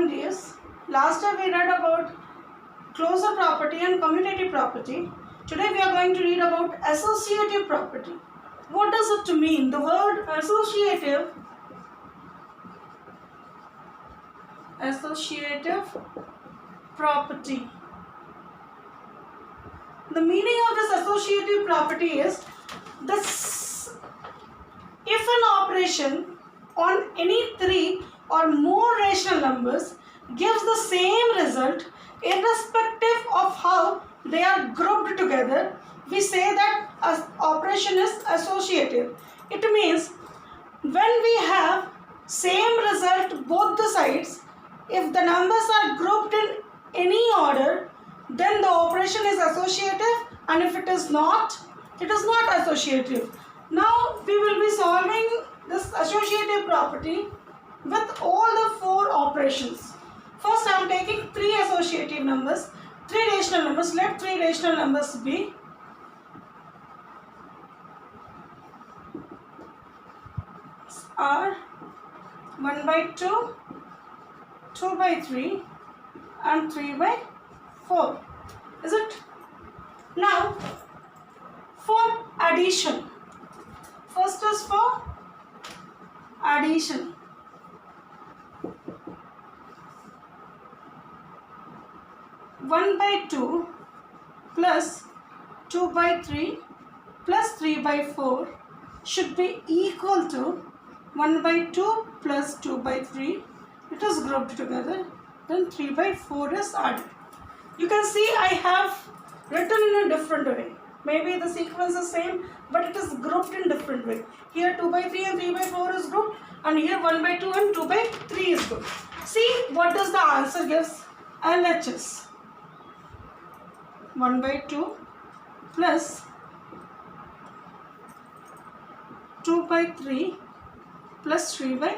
point is, last time we read about closure property and commutative property. Today we are going to read about associative property. What does it mean? The word associative property. The meaning of this associative property is this: if an operation on any three or more rational numbers gives the same result irrespective of how they are grouped together, we say that operation is associative. It means when we have same result both the sides, if the numbers are grouped in any order, then the operation is associative, and if it is not associative. Now we will be solving this associative property with all the four operations. First I am taking three associative numbers, three rational numbers. Let three rational numbers be are 1 by 2, 2 by 3 and 3 by 4. Is it? Now for addition, first is for addition. One by 2 plus 2 by 3 plus 3 by 4 should be equal to 1 by 2 plus 2 by 3. It is grouped together. Then 3 by 4 is added. You can see I have written in a different way. Maybe the sequence is same, but it is grouped in different way. Here 2 by 3 and 3 by 4 is grouped, and here 1 by 2 and 2 by 3 is grouped. See what does the answer gives? LHS. 1 by 2 plus 2 by 3 plus 3 by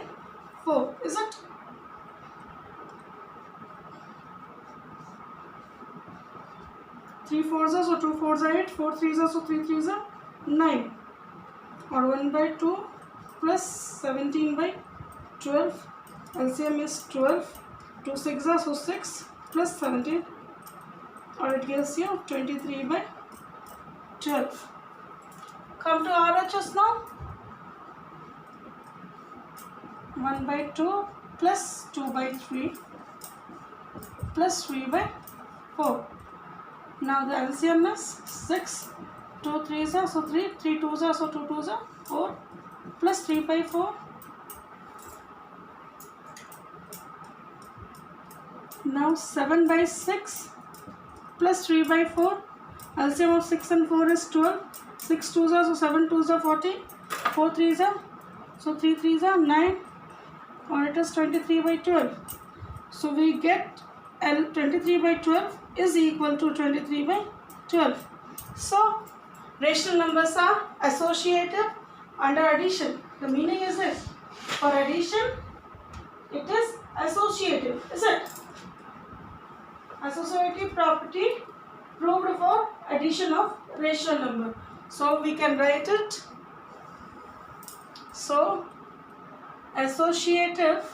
4. Is it? Three fours are, so 2 fours are 8, 4 threes are, so 3 threes are 9. Or 1 by 2 plus 17 by 12. LCM is 12. 2 6 are, so 6 plus 17. Or it gives you 23 by 12. Come to RHS now. 1 by 2 plus 2 by 3 plus 3 by 4. Now the LCM is 6. 2 3s are, so 3. 3 2s are, so 2 2s are 4 plus 3 by 4. Now 7 by 6 plus 3 by 4. LCM of 6 and 4 is 12. 6 2s are, so 7 2s are 40. 4 3s are, so 3 3s are 9. Or it is 23 by 12. So we get L 23 by 12 is equal to 23 by 12. So rational numbers are associative under addition. The meaning is this: for addition it is associative. Is it? Associative property proved for addition of rational number. So we can write it. So associative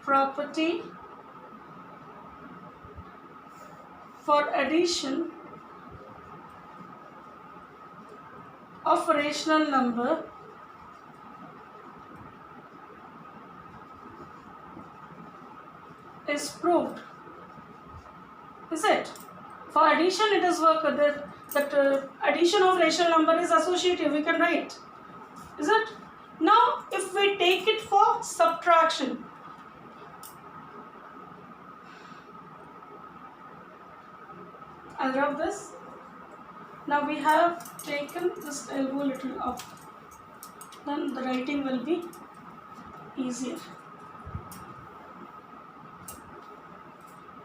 property for addition of a rational number is proved. Is it? For addition it is work that addition of rational number is associative. We can write. Is it? Now if we take it for subtraction, I'll rub this. Now we have taken this elbow little up. Then the writing will be easier.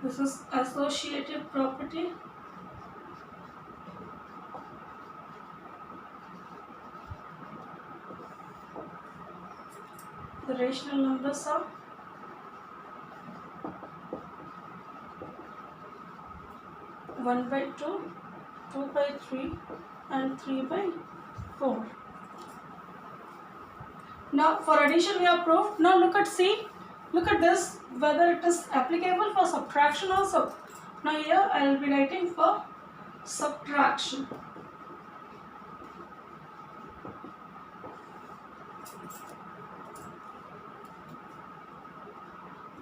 This is associative property. The rational numbers are 1 by 2, 2 by 3 and 3 by 4. Now for addition we have proved. Now look at C. Look at this, whether it is applicable for subtraction or Now here I will be writing for subtraction.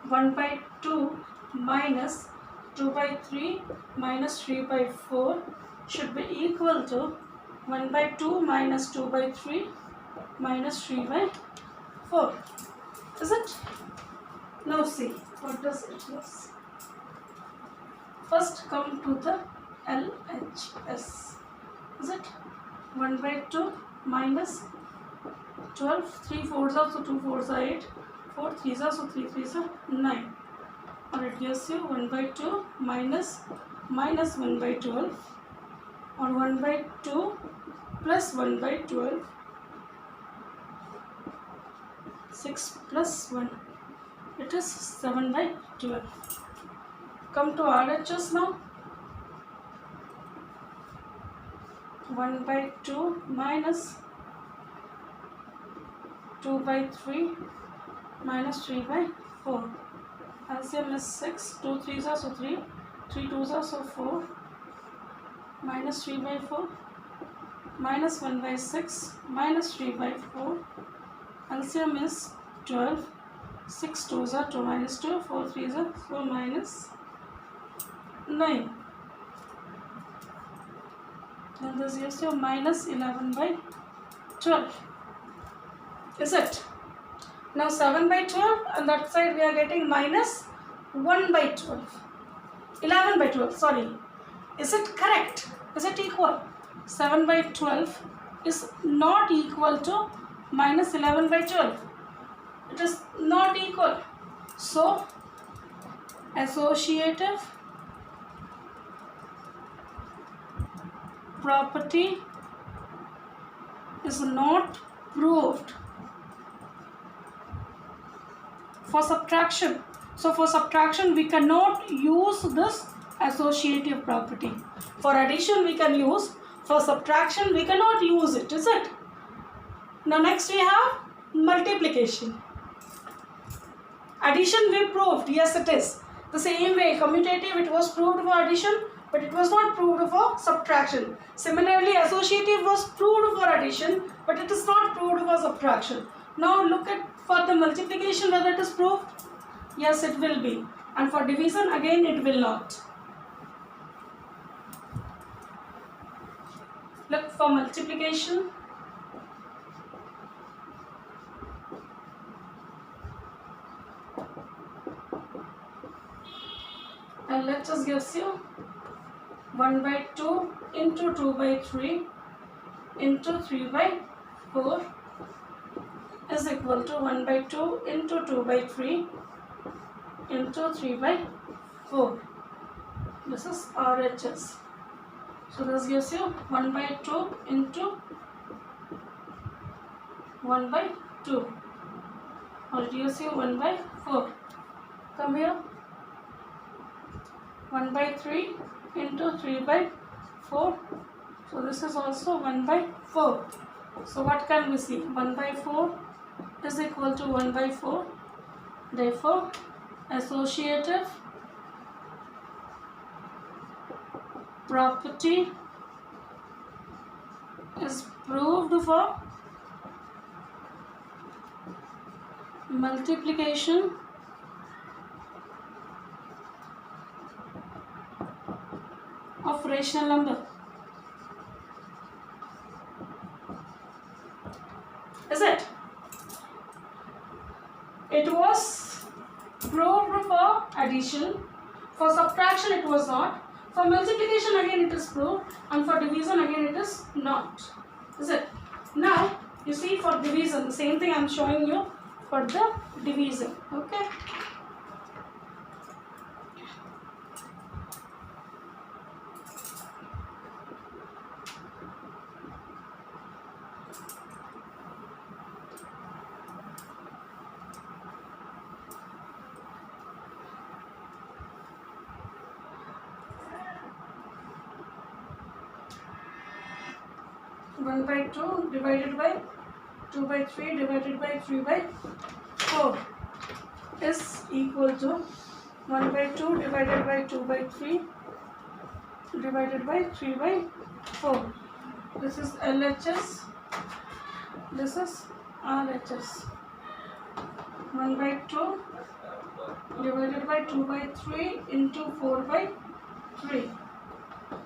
One by 2 minus 2 by 3 minus 3 by 4 should be equal to 1 by 2 minus 2 by 3 minus 3 by 4. Is it? Now see, what does it mean? First come to the LHS. Is it? 1 by 2 minus 12, 3 4s are, so 2 4s are 8, 4 3s are, so 3 3s are 9. Or it gives you 1 by 2 minus 1 by 12, or 1 by 2 plus 1 by 12, 6 plus 1, it is 7 by 12. Come to RHS now. 1 by 2 minus 2 by 3 minus 3 by 4. LCM is 6, 2 3s are, so 3, 3 2s are, so 4, minus 3 by 4, minus 1 by 6, minus 3 by 4. LCM is 12, 6 2s are, 2 minus 2, 4 3s are, so minus 9. Then this gives you minus 11 by 12. Is it? Now 7 by 12, and that side we are getting minus 1 by 12. 11 by 12, sorry. Is it correct? Is it equal? 7 by 12 is not equal to minus 11 by 12. It is not equal. So, associative property is not proved for subtraction. So for subtraction we cannot use this associative property. For addition we can use, for subtraction we cannot use it, is it? Now next we have multiplication. Addition we proved, yes it is. The same way commutative it was proved for addition, but it was not proved for subtraction. Similarly associative was proved for addition, but it is not proved for subtraction. Now look at for the multiplication whether it is proved. Yes, it will be. And for division again it will not. Look for multiplication. And let's just give you 1 by 2 into 2 by 3 into 3 by 4 is equal to 1 by 2 into 2 by 3 into 3 by 4. This is RHS. So this gives you 1 by 2 into 1 by 2. Or it gives you 1 by 4. Come here. 1 by 3 into 3 by 4. So this is also 1 by 4. So what can we see? 1 by 4 is equal to 1 by 4. Therefore, associative property is proved for multiplication of rational number. Is it? It was proved for addition. For subtraction it was not. For multiplication again it is proved, and for division again it is not. Is it? Now you see for division the same thing I am showing you for the division. Okay. One by 2 divided by 2 by 3 divided by 3 by 4 is equal to 1 by 2 divided by 2 by 3 divided by 3 by 4. This is LHS, this is RHS. 1 by 2 divided by 2 by 3 into 4 by 3,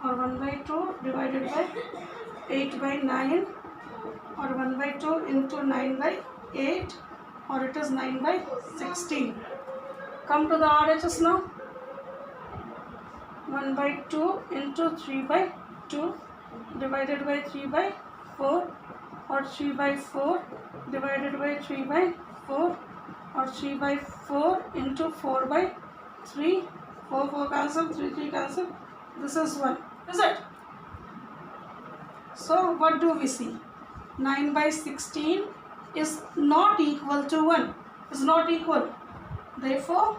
or 1 by 2 divided by 8 by 9, or 1 by 2 into 9 by 8, or it is 9 by 16. Come to the RHS now. 1 by 2 into 3 by 2 divided by 3 by 4, or 3 by 4 divided by 3 by 4, or 3 by 4 into 4 by 3. 4 4 cancel, 3 3 cancel. This is 1, is it? So what do we see? 9 by 16 is not equal to 1, is not equal. Therefore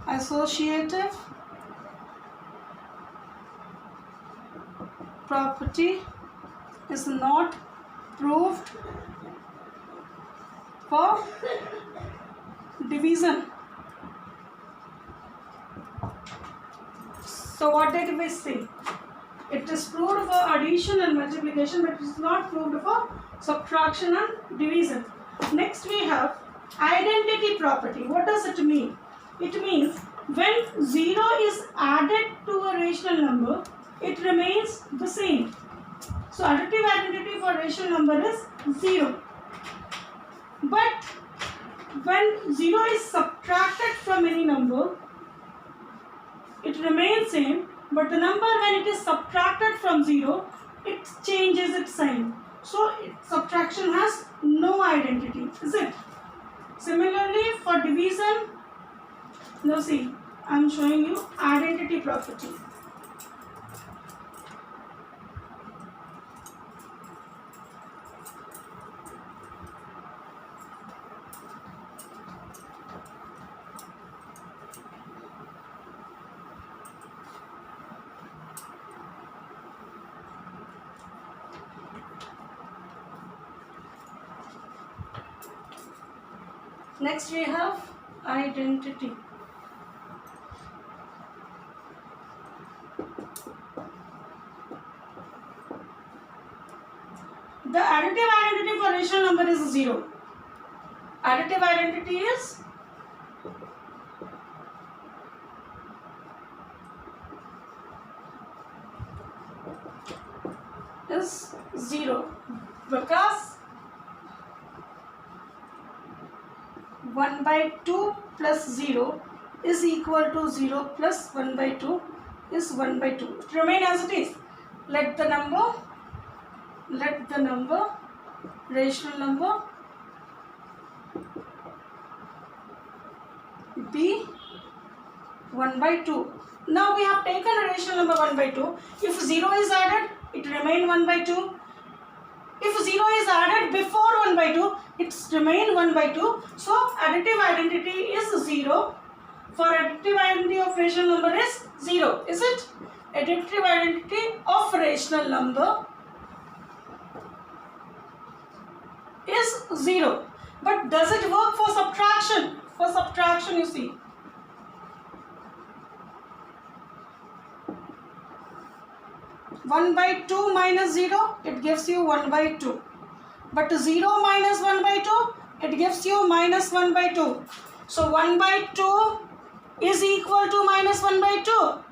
associative property is not proved for division. So what did we see? It is proved for addition and multiplication, but it is not proved for subtraction and division. Next we have identity property. What does it mean? It means when 0 is added to a rational number, it remains the same. So additive identity for rational number is 0. But when 0 is subtracted from any number, it remains same. But the number when it is subtracted from 0, it changes its sign. So subtraction has no identity, is it? Similarly for division, now see, I am showing you identity property. Next we have identity. The additive identity for rational number is 0. Additive identity is is 0 because 1 by 2 plus 0 is equal to 0 plus 1 by 2 is 1 by 2. It remains as it is. Let the number rational number be 1 by 2. Now we have taken a rational number 1 by 2. If 0 is added, it remains 1 by 2. If 0 is added before 1 by 2, it remains 1 by 2. So additive identity is 0. For additive identity of rational number is 0. Is it? Additive identity of rational number is 0. But does it work for subtraction? For subtraction, you see, one by 2 minus 0, it gives you 1 by 2. But 0 minus 1 by 2, it gives you minus 1 by 2. So 1 by 2 is equal to minus 1 by 2.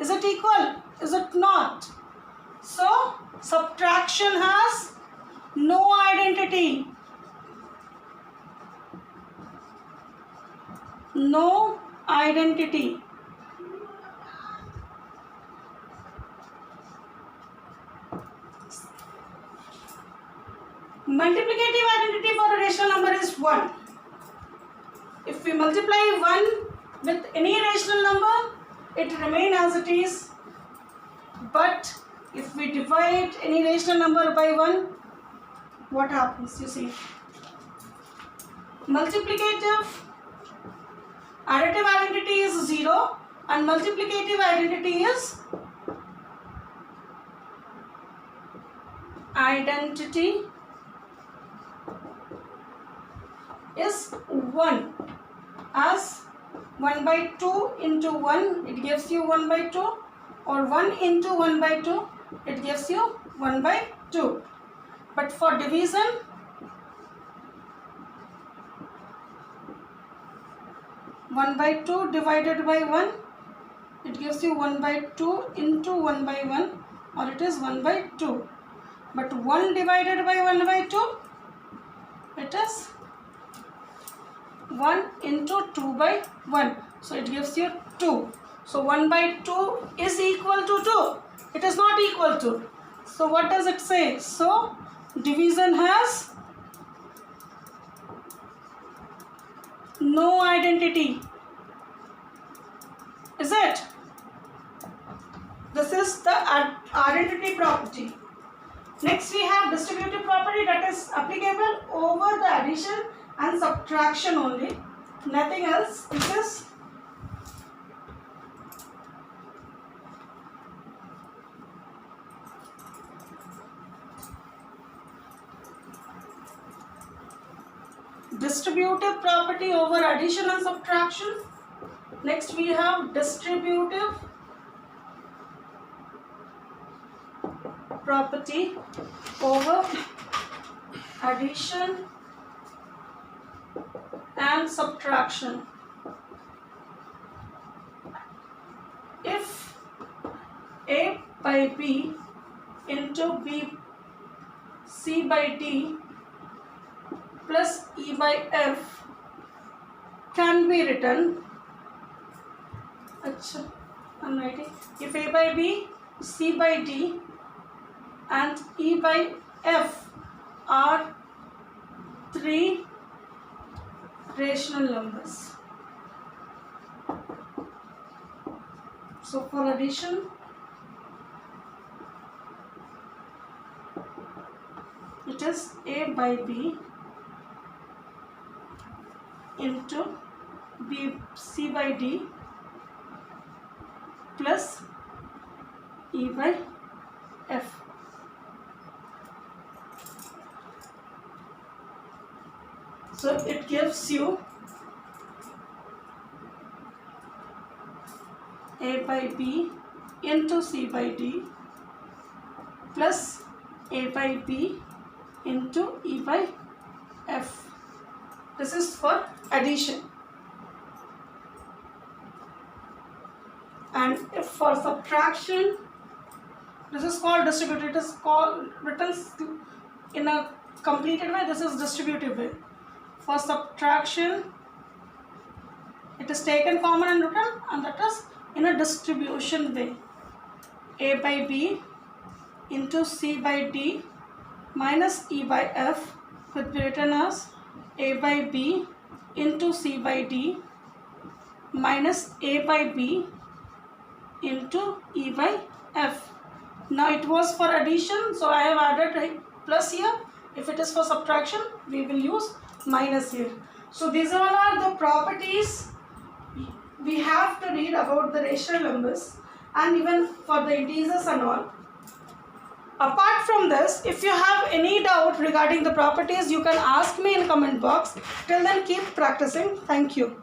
Is it equal? Is it not? So subtraction has no identity. No identity. Multiplicative identity for a rational number is 1. If we multiply 1 with any rational number, it remains as it is. But if we divide any rational number by 1, what happens? You see, multiplicative additive identity is 0 and multiplicative identity is is 1, as 1 by 2 into 1 it gives you 1 by 2, or 1 into 1 by 2 it gives you 1 by 2. But for division, one by 2 divided by 1 it gives you 1 by 2 into 1 by 1, or it is 1 by 2. But 1 divided by 1 by 2 it is 1 into 2 by 1, so it gives you 2. So 1 by 2 is equal to 2. It is not equal to. So what does it say? So division has no identity. Is it? This is the identity property. Next we have distributive property, that is applicable over the addition and subtraction only, nothing else. This is distributive property over addition and subtraction. Next we have distributive property over addition and subtraction. If A by B into B C by D plus E by F can be written, I'm writing, if A by B, C by D and E by F are 3 rational numbers. So for addition, it is A by B into B C by D plus E by F. So it gives you A by B into C by D plus A by B into E by F. This is for addition. And if for subtraction, this is called distributive. It is called written in a completed way. This is distributive way. For subtraction, it is taken common and written, and that is in a distribution way. A by B into C by D minus E by F could be written as A by B into C by D minus A by B into E by F. Now it was for addition, so I have added a plus here. If it is for subtraction, we will use minus here. So these all are the properties we have to read about the rational numbers, and even for the integers and all. Apart from this, if you have any doubt regarding the properties, you can ask me in comment box. Till then, keep practicing. Thank you.